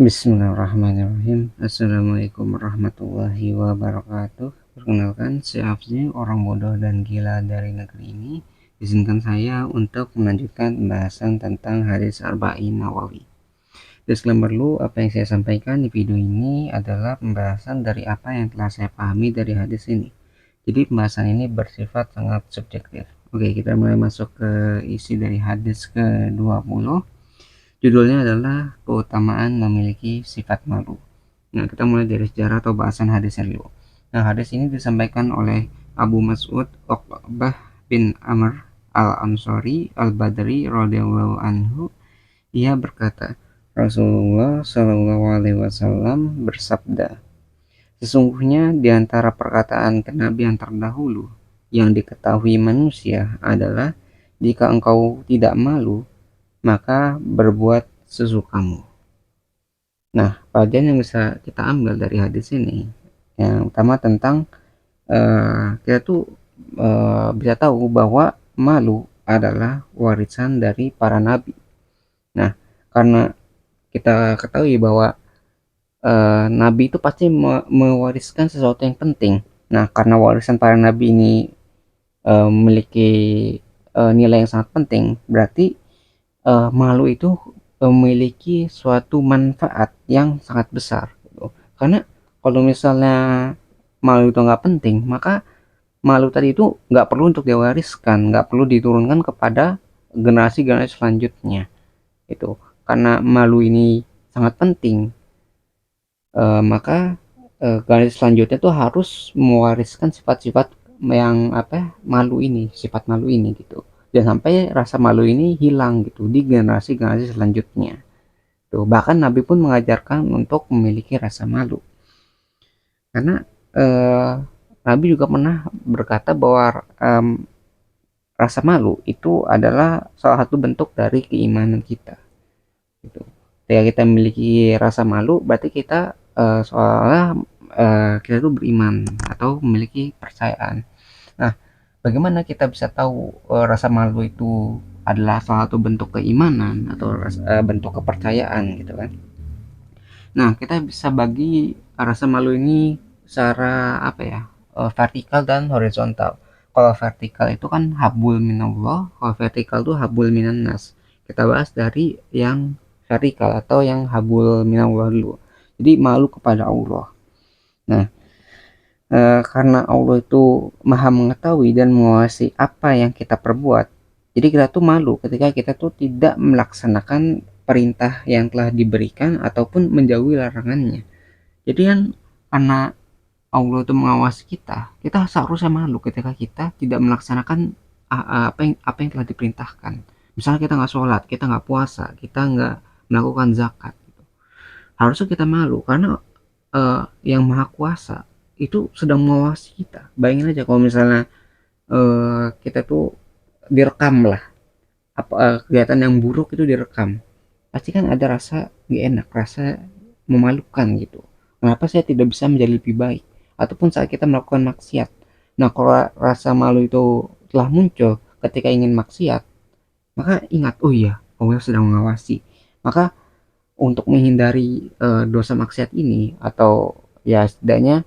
Bismillahirrahmanirrahim. Assalamualaikum warahmatullahi wabarakatuh. Perkenalkan, saya Afzi, orang bodoh dan gila dari negeri ini. Izinkan saya untuk melanjutkan pembahasan tentang hadis Arba'in Nawawi. Disclaimer dulu, apa yang saya sampaikan di video ini adalah pembahasan dari apa yang telah saya pahami dari hadis ini. Jadi pembahasan ini bersifat sangat subjektif. Oke, kita mulai masuk ke isi dari hadis ke-20. Judulnya adalah keutamaan memiliki sifat malu. Nah, kita mulai dari sejarah atau bahasan hadisnya dulu. Nah, hadis ini disampaikan oleh Abu Mas'ud Uqbah bin Amr al-Ansari al-Badri radhiyallahu anhu. Ia berkata, Rasulullah Shallallahu alaihi wasallam bersabda, sesungguhnya di antara perkataan Nabi yang terdahulu yang diketahui manusia adalah, jika engkau tidak malu, maka berbuat sesukamu. Nah, pelajaran yang bisa kita ambil dari hadis ini, yang pertama tentang kita tuh bisa tahu bahwa malu adalah warisan dari para nabi. Nah, karena kita ketahui bahwa nabi itu pasti mewariskan sesuatu yang penting. Nah, karena warisan para nabi ini memiliki nilai yang sangat penting, berarti malu itu memiliki suatu manfaat yang sangat besar gitu. Karena kalau misalnya malu itu nggak penting, maka malu tadi itu nggak perlu untuk diwariskan, nggak perlu diturunkan kepada generasi-generasi selanjutnya itu. Karena malu ini sangat penting, maka generasi selanjutnya tuh harus mewariskan sifat-sifat yang malu ini, sifat malu ini gitu. Dan sampai rasa malu ini hilang gitu di generasi-generasi selanjutnya. Tuh, bahkan Nabi pun mengajarkan untuk memiliki rasa malu. Karena eh, Nabi juga pernah berkata bahwa rasa malu itu adalah salah satu bentuk dari keimanan kita. Gitu. Ketika kita memiliki rasa malu, berarti kita seolah kita itu beriman atau memiliki percayaan. Nah, bagaimana kita bisa tahu rasa malu itu adalah salah satu bentuk keimanan atau bentuk kepercayaan gitu kan? Nah, kita bisa bagi rasa malu ini secara vertikal dan horizontal. Kalau vertikal itu kan habul minallah, kalau vertikal itu habul minannas. Kita bahas dari yang vertikal atau yang habul minallah dulu. Jadi malu kepada Allah. Nah, karena Allah itu maha mengetahui dan menguasai apa yang kita perbuat, jadi kita tuh malu ketika kita tuh tidak melaksanakan perintah yang telah diberikan ataupun menjauhi larangannya. Jadi kan karena Allah itu mengawasi kita, kita seharusnya malu ketika kita tidak melaksanakan apa yang telah diperintahkan. Misalnya kita nggak sholat, kita nggak puasa, kita nggak melakukan zakat, gitu. Harusnya kita malu karena yang maha kuasa itu sedang mengawasi kita. Bayangin aja kalau misalnya kita tuh direkam lah, kegiatan yang buruk itu direkam, pasti kan ada rasa gak enak, rasa memalukan gitu. Kenapa saya tidak bisa menjadi lebih baik? Ataupun saat kita melakukan maksiat. Nah, kalau rasa malu itu telah muncul ketika ingin maksiat, maka ingat, oh iya, Allah sedang mengawasi. Maka untuk menghindari dosa maksiat ini, atau ya setidaknya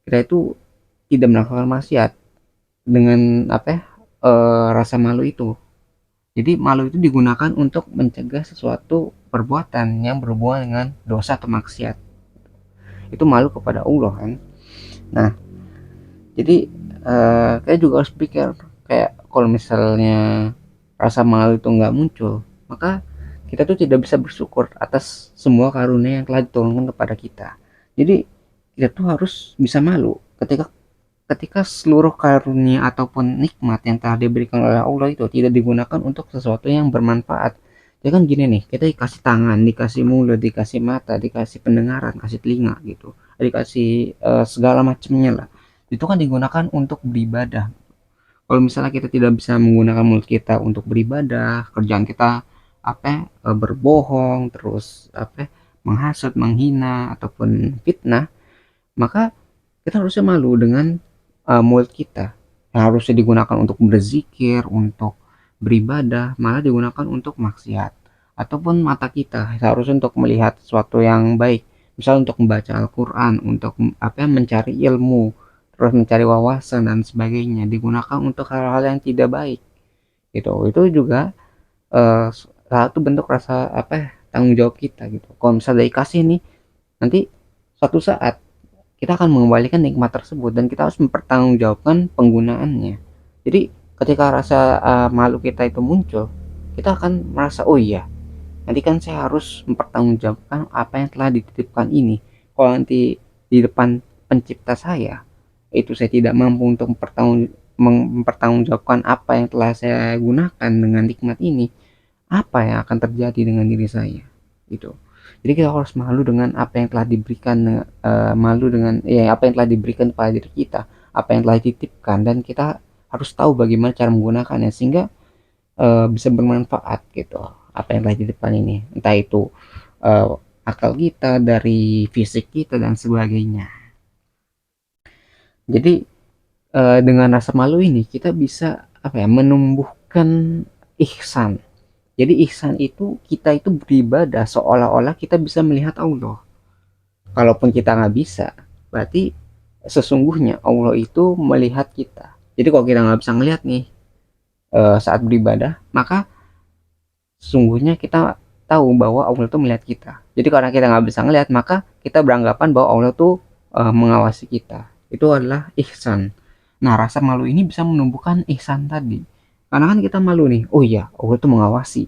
kita itu tidak melakukan maksiat dengan rasa malu itu. Jadi malu itu digunakan untuk mencegah sesuatu perbuatan yang berhubungan dengan dosa atau maksiat. Itu malu kepada Allah kan. Nah, jadi kita juga harus pikir, kayak kalau misalnya rasa malu itu nggak muncul, maka kita tuh tidak bisa bersyukur atas semua karunia yang telah diturunkan kepada kita. Jadi kita tuh harus bisa malu ketika ketika seluruh karunia ataupun nikmat yang telah diberikan oleh Allah itu tidak digunakan untuk sesuatu yang bermanfaat. Ya kan gini nih, kita dikasih tangan, dikasih mulut, dikasih mata, dikasih pendengaran, kasih telinga gitu, dikasih segala macamnya lah. Itu kan digunakan untuk beribadah. Kalau misalnya kita tidak bisa menggunakan mulut kita untuk beribadah, kerjaan kita berbohong, terus menghasut, menghina ataupun fitnah, maka kita harusnya malu dengan mulut kita yang harusnya digunakan untuk berzikir, untuk beribadah, malah digunakan untuk maksiat ataupun mata kita seharusnya untuk melihat sesuatu yang baik, misal untuk membaca Al-Quran, untuk mencari ilmu, terus mencari wawasan dan sebagainya, digunakan untuk hal-hal yang tidak baik gitu. Itu juga salah satu bentuk rasa tanggung jawab kita gitu. Kalau misalnya dikasih nih, nanti suatu saat kita akan mengembalikan nikmat tersebut dan kita harus mempertanggungjawabkan penggunaannya. Jadi ketika rasa malu kita itu muncul, kita akan merasa, oh iya, nanti kan saya harus mempertanggungjawabkan apa yang telah dititipkan ini. Kalau nanti di depan pencipta saya itu saya tidak mampu untuk mempertanggungjawabkan apa yang telah saya gunakan dengan nikmat ini, apa yang akan terjadi dengan diri saya gitu. Jadi kita harus malu dengan apa yang telah diberikan, malu dengan apa yang telah diberikan pada diri kita, apa yang telah dititipkan, dan kita harus tahu bagaimana cara menggunakannya sehingga bisa bermanfaat gitu. Apa yang telah dititipkan ini, entah itu akal kita, dari fisik kita dan sebagainya. Jadi dengan rasa malu ini kita bisa menumbuhkan ihsan. Jadi ihsan itu kita itu beribadah seolah-olah kita bisa melihat Allah. Kalaupun kita nggak bisa, berarti sesungguhnya Allah itu melihat kita. Jadi kalau kita nggak bisa ngelihat nih saat beribadah, maka sesungguhnya kita tahu bahwa Allah itu melihat kita. Jadi karena kita nggak bisa ngelihat, maka kita beranggapan bahwa Allah itu mengawasi kita. Itu adalah ihsan. Nah, rasa malu ini bisa menumbuhkan ihsan tadi. Karena kan kita malu nih, oh iya, Allah itu mengawasi.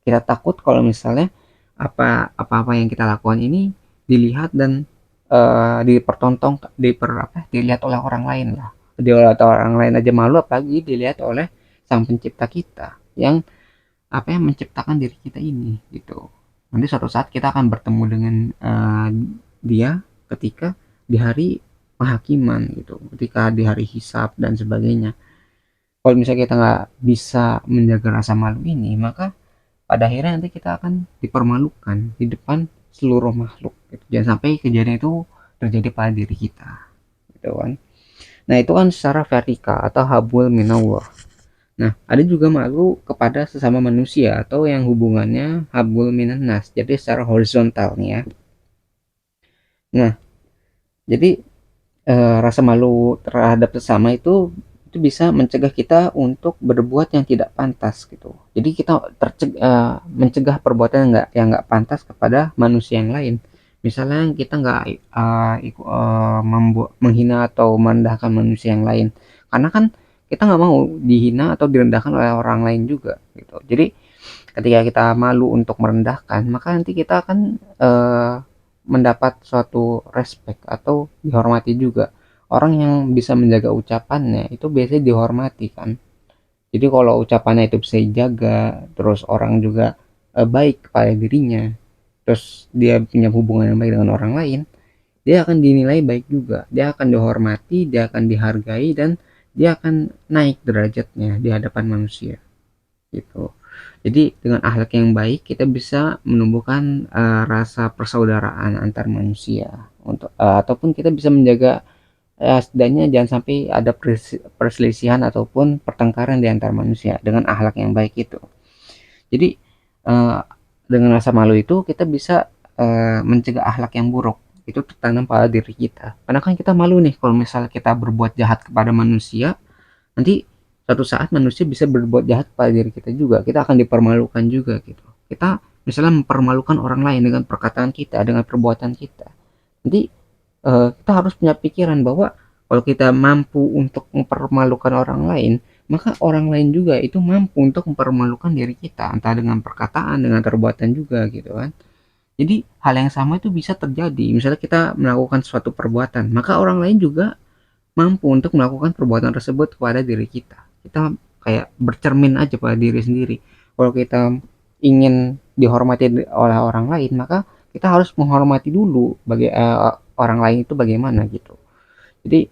Kita takut kalau misalnya apa-apa yang kita lakukan ini dilihat dan dilihat oleh orang lain lah. Dilihat orang lain aja malu, apalagi dilihat oleh sang pencipta kita yang menciptakan diri kita ini gitu. Nanti suatu saat kita akan bertemu dengan dia ketika di hari penghakiman gitu, ketika di hari hisab dan sebagainya. Kalau misalnya kita nggak bisa menjaga rasa malu ini, maka pada akhirnya nanti kita akan dipermalukan di depan seluruh makhluk gitu. Jangan sampai kejadian itu terjadi pada diri kita gitu kan. Nah, itu kan secara vertikal atau habul minallah. Nah, ada juga malu kepada sesama manusia atau yang hubungannya habul minannas, jadi secara horizontal nih ya. Nah, jadi rasa malu terhadap sesama itu bisa mencegah kita untuk berbuat yang tidak pantas gitu. Jadi kita mencegah perbuatan yang nggak pantas kepada manusia yang lain. Misalnya kita nggak menghina atau merendahkan manusia yang lain, karena kan kita nggak mau dihina atau direndahkan oleh orang lain juga gitu. Jadi ketika kita malu untuk merendahkan, maka nanti kita akan mendapat suatu respect atau dihormati juga. Orang yang bisa menjaga ucapannya itu biasanya dihormati kan. Jadi kalau ucapannya itu bisa dijaga, terus orang juga baik kepada dirinya, terus dia punya hubungan yang baik dengan orang lain, dia akan dinilai baik juga, dia akan dihormati, dia akan dihargai, dan dia akan naik derajatnya di hadapan manusia gitu. Jadi dengan akhlak yang baik kita bisa menumbuhkan rasa persaudaraan antar manusia, ataupun kita bisa menjaga setidaknya jangan sampai ada perselisihan ataupun pertengkaran di antar manusia dengan akhlak yang baik itu. Jadi dengan rasa malu itu kita bisa mencegah akhlak yang buruk itu tertanam pada diri kita. Karena kan kita malu nih kalau misalnya kita berbuat jahat kepada manusia, nanti suatu saat manusia bisa berbuat jahat pada diri kita juga. Kita akan dipermalukan juga gitu. Kita misalnya mempermalukan orang lain dengan perkataan kita, dengan perbuatan kita. Nanti kita harus punya pikiran bahwa kalau kita mampu untuk mempermalukan orang lain, maka orang lain juga itu mampu untuk mempermalukan diri kita, entah dengan perkataan, dengan perbuatan juga gitu kan. Jadi hal yang sama itu bisa terjadi. Misalnya kita melakukan suatu perbuatan, maka orang lain juga mampu untuk melakukan perbuatan tersebut kepada diri kita. Kita kayak bercermin aja pada diri sendiri. Kalau kita ingin dihormati oleh orang lain, maka kita harus menghormati dulu bagi orang lain itu bagaimana gitu. Jadi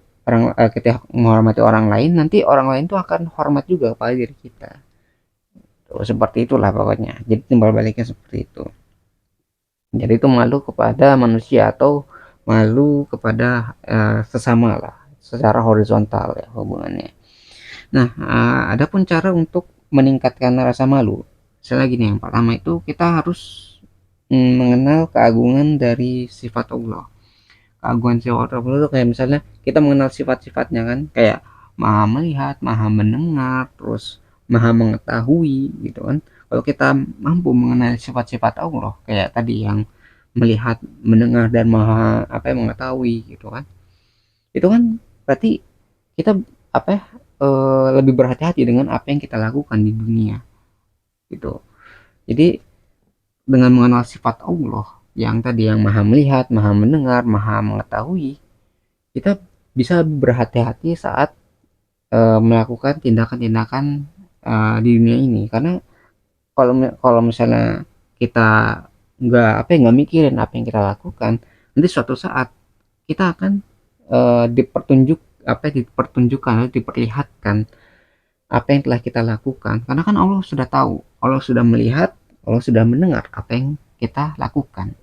ketika menghormati orang lain, nanti orang lain itu akan hormat juga kepada diri kita. Tuh, seperti itulah pokoknya. Jadi timbal baliknya seperti itu. Jadi itu malu kepada manusia atau malu kepada sesama lah, secara horizontal ya hubungannya. Nah, adapun cara untuk meningkatkan rasa malu, Misalnya gini, yang pertama itu kita harus mengenal keagungan dari sifat Allah. Keagungan sifat Allah itu kayak misalnya kita mengenal sifat-sifatnya kan, kayak maha melihat, maha mendengar, terus maha mengetahui gitu kan. Kalau kita mampu mengenal sifat-sifat Allah kayak tadi yang melihat, mendengar, dan maha mengetahui gitu kan, itu kan berarti kita apa ya, lebih berhati-hati dengan apa yang kita lakukan di dunia gitu. Jadi dengan mengenal sifat Allah yang tadi, yang maha melihat, maha mendengar, maha mengetahui, kita bisa berhati-hati saat melakukan tindakan-tindakan di dunia ini. Karena kalau kalau misalnya kita nggak mikirin apa yang kita lakukan, nanti suatu saat kita akan dipertunjukkan, diperlihatkan apa yang telah kita lakukan. Karena kan Allah sudah tahu, Allah sudah melihat, Allah sudah mendengar apa yang kita lakukan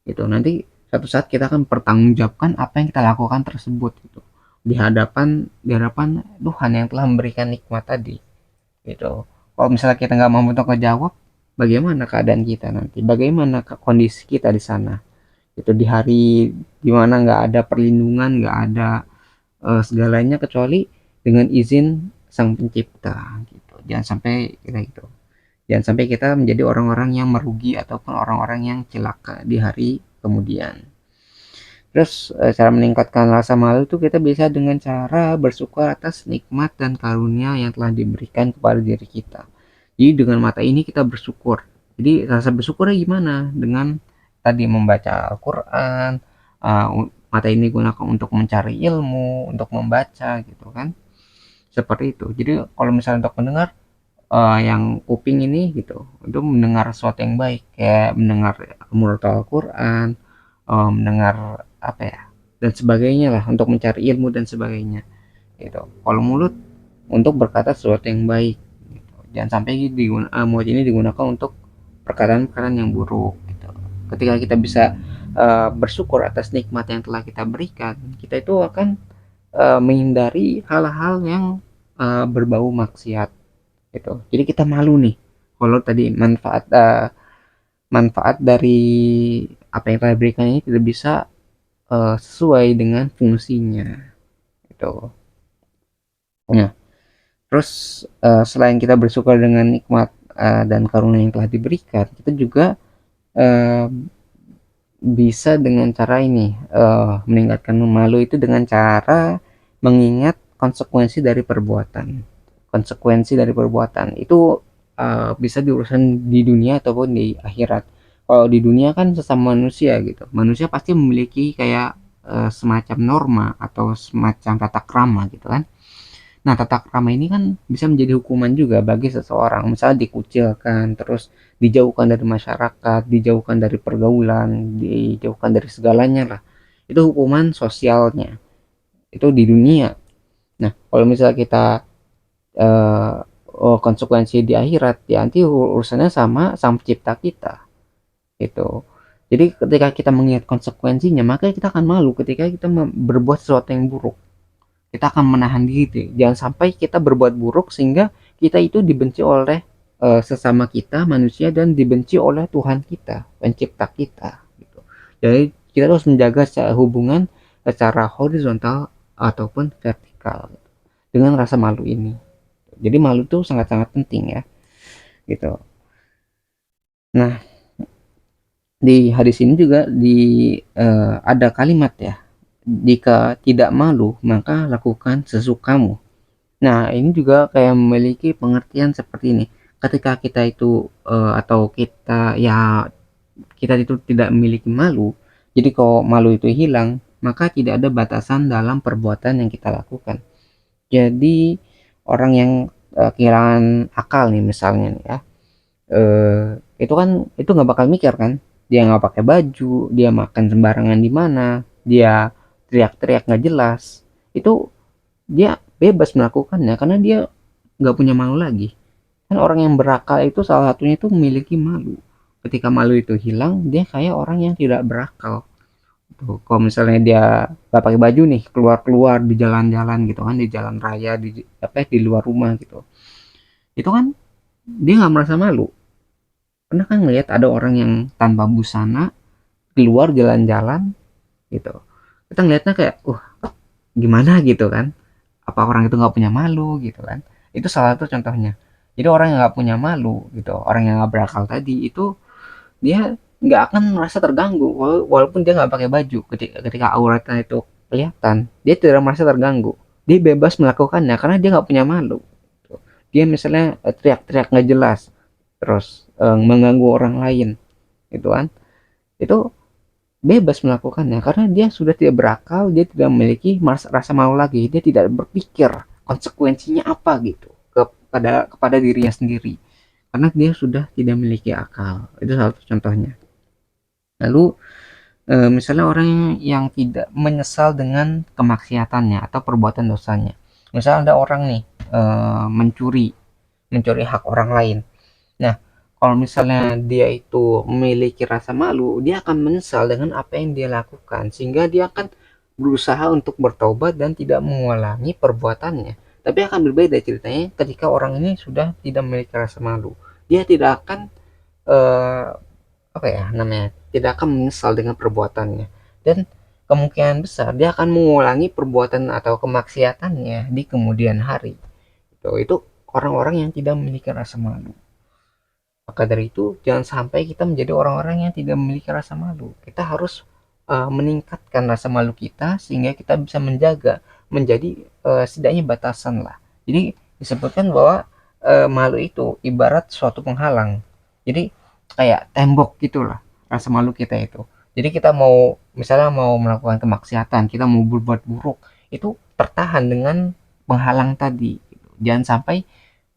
gitu. Nanti suatu saat kita akan pertanggungjawabkan apa yang kita lakukan tersebut gitu, di hadapan Tuhan yang telah memberikan nikmat tadi gitu. Kalau misalnya kita nggak mampu untuk menjawab, bagaimana keadaan kita nanti, bagaimana kondisi kita di sana itu, di hari dimana nggak ada perlindungan, nggak ada segalanya kecuali dengan izin sang pencipta gitu. Jangan sampai kita menjadi orang-orang yang merugi ataupun orang-orang yang celaka di hari kemudian. Terus cara meningkatkan rasa malu itu kita bisa dengan cara bersyukur atas nikmat dan karunia yang telah diberikan kepada diri kita. Jadi dengan mata ini kita bersyukur. Jadi rasa bersyukurnya gimana? Dengan tadi membaca Al-Quran, mata ini gunakan untuk mencari ilmu, untuk membaca gitu kan. Seperti itu. Jadi kalau misalnya untuk mendengar, yang kuping ini gitu, itu mendengar sesuatu yang baik, kayak mendengar murotal Al-Quran, mendengar dan sebagainya lah, untuk mencari ilmu dan sebagainya gitu. Kalau mulut untuk berkata sesuatu yang baik gitu. Jangan sampai mulut ini digunakan untuk perkataan-perkataan yang buruk gitu. Ketika kita bisa bersyukur atas nikmat yang telah kita berikan, kita itu akan menghindari hal-hal yang berbau maksiat gitu. Jadi kita malu nih kalau tadi manfaat dari apa yang telah diberikan ini tidak bisa sesuai dengan fungsinya gitu. Nah, terus selain kita bersyukur dengan nikmat dan karunia yang telah diberikan, kita juga uh, bisa dengan cara ini, meningkatkan malu itu dengan cara mengingat konsekuensi dari perbuatan. Konsekuensi dari perbuatan itu bisa diurusan di dunia ataupun di akhirat. Kalau di dunia kan sesama manusia gitu, manusia pasti memiliki kayak semacam norma atau semacam tata krama gitu kan. Nah, tata krama ini kan bisa menjadi hukuman juga bagi seseorang, misalnya dikucilkan, terus dijauhkan dari masyarakat, dijauhkan dari pergaulan, dijauhkan dari segalanya lah. Itu hukuman sosialnya, itu di dunia. Nah, kalau misalnya kita konsekuensi di akhirat, ya nanti urusannya sama sang pencipta kita gitu. Jadi ketika kita mengingat konsekuensinya, maka kita akan malu ketika kita berbuat sesuatu yang buruk. Kita akan menahan diri, jangan sampai kita berbuat buruk sehingga kita itu dibenci oleh sesama kita manusia dan dibenci oleh Tuhan kita, pencipta kita gitu. Jadi kita harus menjaga hubungan secara horizontal ataupun vertikal dengan rasa malu ini. Jadi malu itu sangat-sangat penting ya gitu. Nah, di hadis ini juga ada kalimat ya, jika tidak malu maka lakukan sesukamu. Nah, ini juga kayak memiliki pengertian seperti ini. Ketika kita itu atau kita itu tidak memiliki malu, jadi kalau malu itu hilang, maka tidak ada batasan dalam perbuatan yang kita lakukan. Jadi orang yang kehilangan akal nih misalnya nih ya, itu kan itu nggak bakal mikir kan, dia nggak pakai baju, dia makan sembarangan di mana, dia teriak-teriak nggak jelas, itu dia bebas melakukannya karena dia nggak punya malu lagi. Kan orang yang berakal itu salah satunya itu memiliki malu. Ketika malu itu hilang, dia kayak orang yang tidak berakal. Tuh, kalau misalnya dia nggak pakai baju nih, keluar-keluar di jalan-jalan gitu kan, di jalan raya, di luar rumah gitu, itu kan dia nggak merasa malu. Pernah kan ngelihat ada orang yang tanpa busana keluar jalan-jalan gitu, kita ngelihatnya kayak gimana gitu kan, apa orang itu nggak punya malu gitu kan. Itu salah satu contohnya. Jadi orang yang nggak punya malu gitu, orang yang nggak berakal tadi itu, dia nggak akan merasa terganggu walaupun dia nggak pakai baju. Ketika auratnya itu kelihatan, dia tidak merasa terganggu, dia bebas melakukannya karena dia nggak punya malu. Dia misalnya teriak-teriak nggak jelas, terus mengganggu orang lain gitu kan, itu bebas melakukannya karena dia sudah tidak berakal, dia tidak memiliki rasa malu lagi, dia tidak berpikir konsekuensinya apa gitu kepada dirinya sendiri karena dia sudah tidak memiliki akal. Itu salah satu contohnya. Lalu misalnya orang yang tidak menyesal dengan kemaksiatannya atau perbuatan dosanya. Misalnya ada orang nih mencuri mencuri hak orang lain. Nah, kalau misalnya dia itu memiliki rasa malu, dia akan menyesal dengan apa yang dia lakukan, sehingga dia akan berusaha untuk bertobat dan tidak mengulangi perbuatannya. Tapi akan berbeda ceritanya ketika orang ini sudah tidak memiliki rasa malu. Dia tidak akan eh, apa ya namanya, tidak akan menyesal dengan perbuatannya, dan kemungkinan besar dia akan mengulangi perbuatan atau kemaksiatannya di kemudian hari. Itu orang-orang yang tidak memiliki rasa malu. Maka dari itu, jangan sampai kita menjadi orang-orang yang tidak memiliki rasa malu. Kita harus meningkatkan rasa malu kita sehingga kita bisa menjadi setidaknya batasan lah. Jadi disebutkan bahwa malu itu ibarat suatu penghalang. Jadi kayak tembok gitulah rasa malu kita itu. Jadi kita mau misalnya mau melakukan kemaksiatan, kita mau berbuat buruk, itu tertahan dengan penghalang tadi. Jangan sampai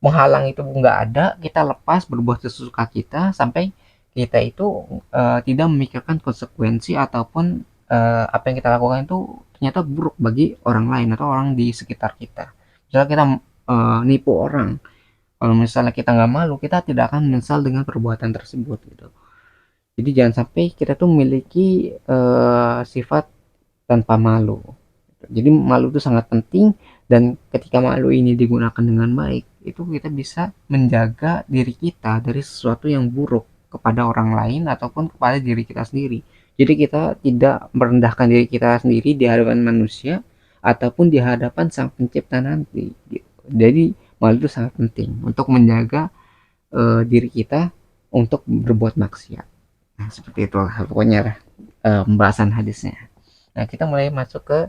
menghalang itu nggak ada, kita lepas berbuat sesuka kita sampai kita itu tidak memikirkan konsekuensi ataupun apa yang kita lakukan itu ternyata buruk bagi orang lain atau orang di sekitar kita. Misalnya kita nipu orang, kalau misalnya kita nggak malu, kita tidak akan menyesal dengan perbuatan tersebut gitu. Jadi jangan sampai kita tuh memiliki sifat tanpa malu. Jadi malu itu sangat penting, dan ketika malu ini digunakan dengan baik, itu kita bisa menjaga diri kita dari sesuatu yang buruk kepada orang lain ataupun kepada diri kita sendiri. Jadi kita tidak merendahkan diri kita sendiri di hadapan manusia ataupun di hadapan sang pencipta nanti. Jadi malu itu sangat penting untuk menjaga diri kita untuk berbuat maksiat. Nah, seperti itulah pokoknya pembahasan hadisnya. Nah, kita mulai masuk ke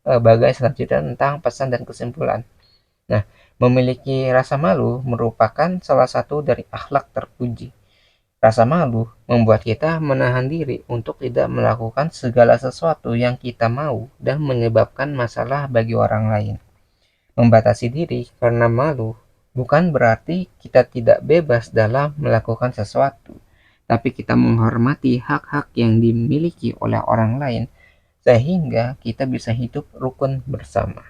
bagian selanjutnya tentang pesan dan kesimpulan. Nah, memiliki rasa malu merupakan salah satu dari akhlak terpuji. Rasa malu membuat kita menahan diri untuk tidak melakukan segala sesuatu yang kita mau dan menyebabkan masalah bagi orang lain. Membatasi diri karena malu bukan berarti kita tidak bebas dalam melakukan sesuatu, tapi kita menghormati hak-hak yang dimiliki oleh orang lain sehingga kita bisa hidup rukun bersama.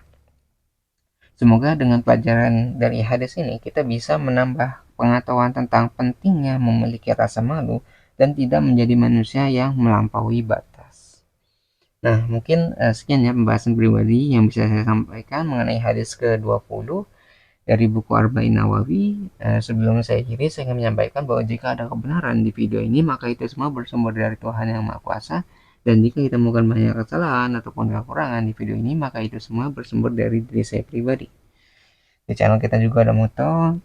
Semoga dengan pelajaran dari hadis ini kita bisa menambah pengetahuan tentang pentingnya memiliki rasa malu dan tidak menjadi manusia yang melampaui batas. Nah, mungkin sekian ya pembahasan pribadi yang bisa saya sampaikan mengenai hadis ke-20 dari buku Arba'in Nawawi. Sebelum saya akhiri, saya ingin menyampaikan bahwa jika ada kebenaran di video ini, maka itu semua bersumber dari Tuhan Yang Maha Kuasa. Dan jika kita menemukan banyak kesalahan ataupun kekurangan di video ini, maka itu semua bersumber dari diri saya pribadi. Di channel kita juga ada moto,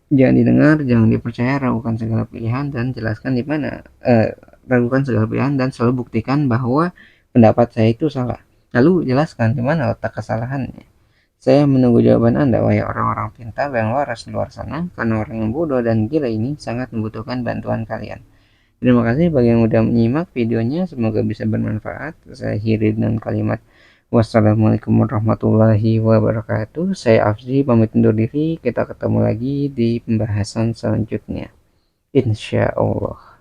jangan didengar, jangan dipercaya, ragukan segala pilihan dan jelaskan di mana ragukan segala pilihan dan selalu buktikan bahwa pendapat saya itu salah. Lalu jelaskan di mana letak kesalahannya. Saya menunggu jawaban Anda, wahai orang-orang pintar dan waras di luar sana, karena orang yang bodoh dan gila ini sangat membutuhkan bantuan kalian. Terima kasih bagi yang sudah menyimak videonya, semoga bisa bermanfaat. Saya akhiri dengan kalimat wassalamualaikum warahmatullahi wabarakatuh. Saya Afzi pamit undur diri, kita ketemu lagi di pembahasan selanjutnya, insya Allah.